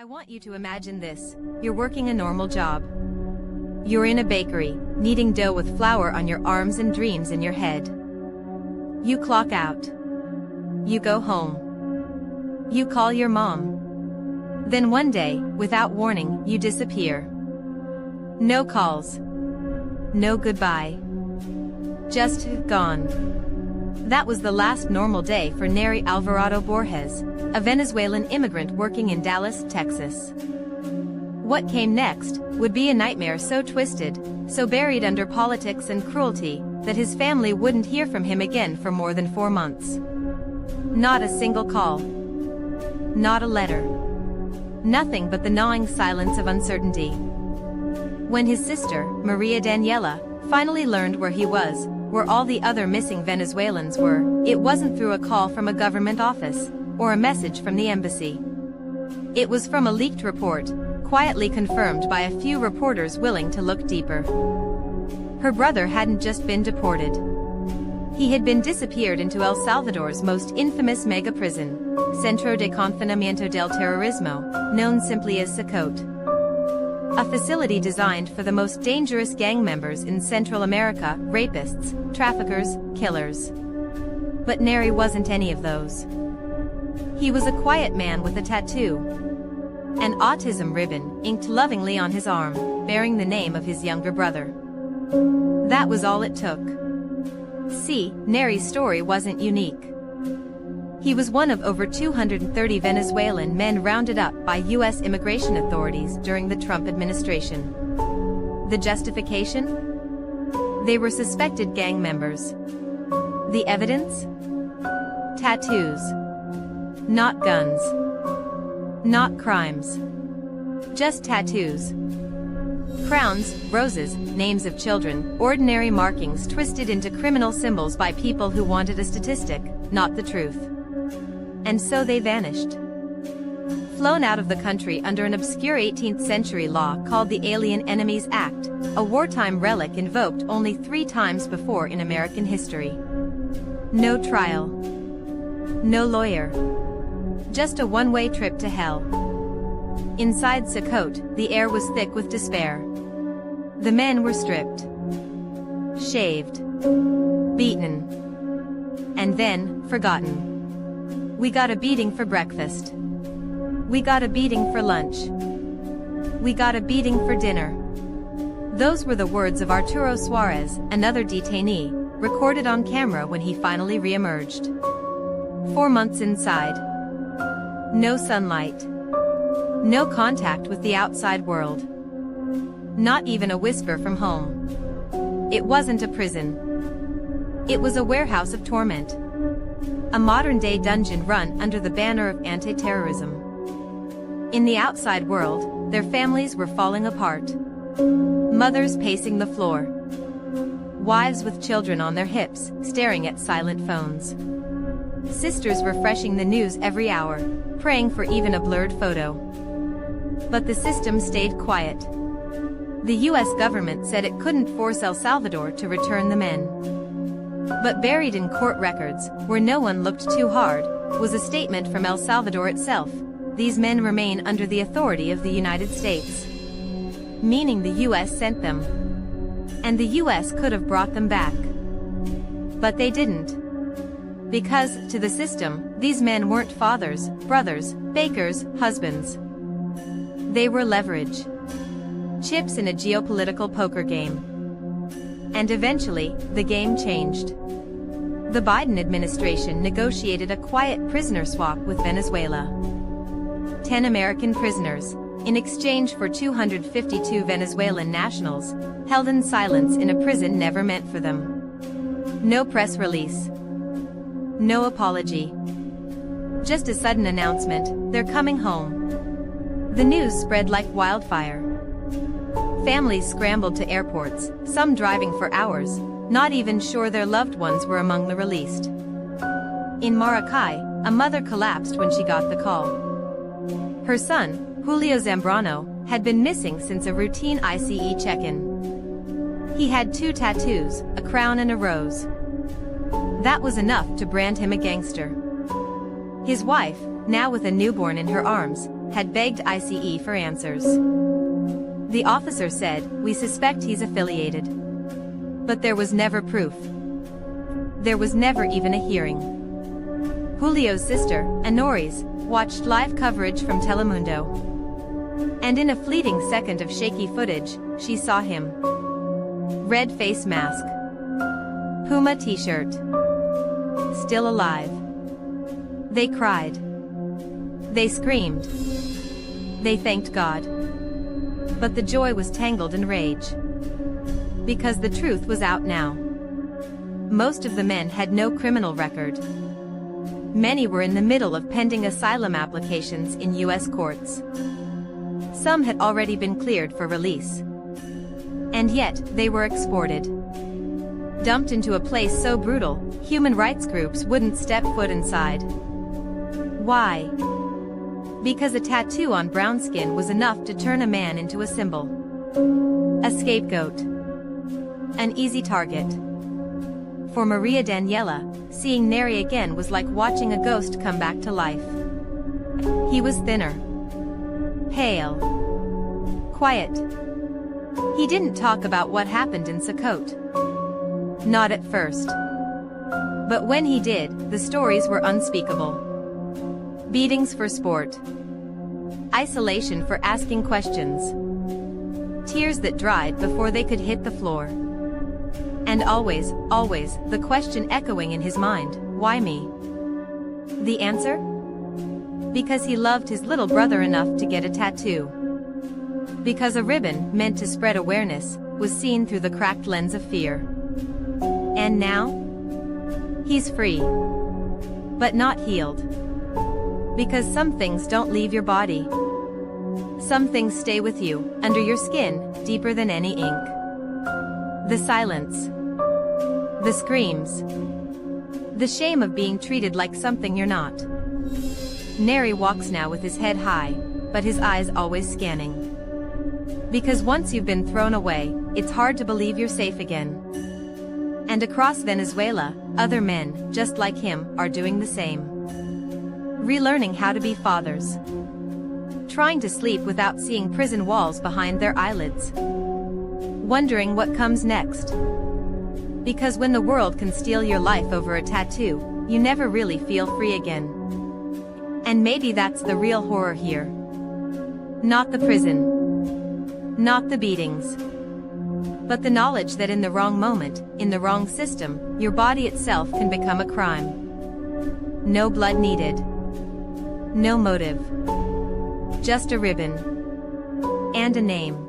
I want you to imagine this. You're working a normal job. You're in a bakery, kneading dough with flour on your arms and dreams in your head. You clock out. You go home. You call your mom. Then one day, without warning, you disappear. No calls. No goodbye. Just gone. That was the last normal day for Neri Alvarado Borges, a Venezuelan immigrant working in Dallas, Texas. What came next would be a nightmare so twisted, so buried under politics and cruelty, that his family wouldn't hear from him again for more than 4 months. Not a single call. Not a letter. Nothing but the gnawing silence of uncertainty. When his sister, Maria Daniela, finally learned where he was, where all the other missing Venezuelans were, it wasn't through a call from a government office, or a message from the embassy. It was from a leaked report, quietly confirmed by a few reporters willing to look deeper. Her brother hadn't just been deported. He had been disappeared into El Salvador's most infamous mega prison, Centro de Confinamiento del Terrorismo, known simply as CECOT. A facility designed for the most dangerous gang members in Central America, rapists, traffickers, killers. But Neri wasn't any of those. He was a quiet man with a tattoo. An autism ribbon, inked lovingly on his arm, bearing the name of his younger brother. That was all it took. See, Neri's story wasn't unique. He was one of over 230 Venezuelan men rounded up by U.S. immigration authorities during the Trump administration. The justification? They were suspected gang members. The evidence? Tattoos. Not guns. Not crimes. Just tattoos. Crowns, roses, names of children, ordinary markings twisted into criminal symbols by people who wanted a statistic, not the truth. And so they vanished. Flown out of the country under an obscure 18th century law called the Alien Enemies Act, a wartime relic invoked only 3 times before in American history. No trial. No lawyer. Just a one-way trip to hell. Inside CECOT, the air was thick with despair. The men were stripped. Shaved. Beaten. And then, forgotten. We got a beating for breakfast. We got a beating for lunch. We got a beating for dinner. Those were the words of Arturo Suarez, another detainee, recorded on camera when he finally re-emerged. 4 months inside. No sunlight. No contact with the outside world. Not even a whisper from home. It wasn't a prison. It was a warehouse of torment. A modern-day dungeon run under the banner of anti-terrorism. In the outside world, their families were falling apart. Mothers pacing the floor. Wives with children on their hips, staring at silent phones. Sisters refreshing the news every hour, praying for even a blurred photo. But the system stayed quiet. The U.S. government said it couldn't force El Salvador to return the men. But buried in court records, where no one looked too hard, was a statement from El Salvador itself: these men remain under the authority of the United States. Meaning the U.S. sent them. And the U.S. could have brought them back. But they didn't. Because, to the system, these men weren't fathers, brothers, bakers, husbands. They were leverage. Chips in a geopolitical poker game. And eventually, the game changed. The Biden administration negotiated a quiet prisoner swap with Venezuela. 10 American prisoners, in exchange for 252 Venezuelan nationals, held in silence in a prison never meant for them. No press release. No apology. Just a sudden announcement: they're coming home. The news spread like wildfire. Families scrambled to airports, some driving for hours, not even sure their loved ones were among the released. In Maracay, a mother collapsed when she got the call. Her son, Julio Zambrano, had been missing since a routine ICE check-in. He had 2 tattoos, a crown and a rose. That was enough to brand him a gangster. His wife, now with a newborn in her arms, had begged ICE for answers. The officer said, "We suspect he's affiliated." But there was never proof. There was never even a hearing. Julio's sister, Anoris, watched live coverage from Telemundo. And in a fleeting second of shaky footage, she saw him. Red face mask. Puma t-shirt. Still alive. They cried. They screamed. They thanked God. But the joy was tangled in rage. Because the truth was out now. Most of the men had no criminal record. Many were in the middle of pending asylum applications in U.S. courts. Some had already been cleared for release. And yet, they were exported. Dumped into a place so brutal, human rights groups wouldn't step foot inside. Why? Because a tattoo on brown skin was enough to turn a man into a symbol. A scapegoat. An easy target. For Maria Daniela, seeing Neri again was like watching a ghost come back to life. He was thinner. Pale. Quiet. He didn't talk about what happened in CECOT. Not at first. But when he did, the stories were unspeakable. Beatings for sport. Isolation for asking questions. Tears that dried before they could hit the floor. And always, always, the question echoing in his mind, why me? The answer? Because he loved his little brother enough to get a tattoo. Because a ribbon, meant to spread awareness, was seen through the cracked lens of fear. And now? He's free. But not healed. Because some things don't leave your body. Some things stay with you, under your skin, deeper than any ink. The silence. The screams. The shame of being treated like something you're not. Neri walks now with his head high, but his eyes always scanning. Because once you've been thrown away, it's hard to believe you're safe again. And across Venezuela, other men, just like him, are doing the same. Relearning how to be fathers. Trying to sleep without seeing prison walls behind their eyelids. Wondering what comes next. Because when the world can steal your life over a tattoo, you never really feel free again. And maybe that's the real horror here. Not the prison. Not the beatings. But the knowledge that in the wrong moment, in the wrong system, your body itself can become a crime. No blood needed. No motive. Just a ribbon. And a name.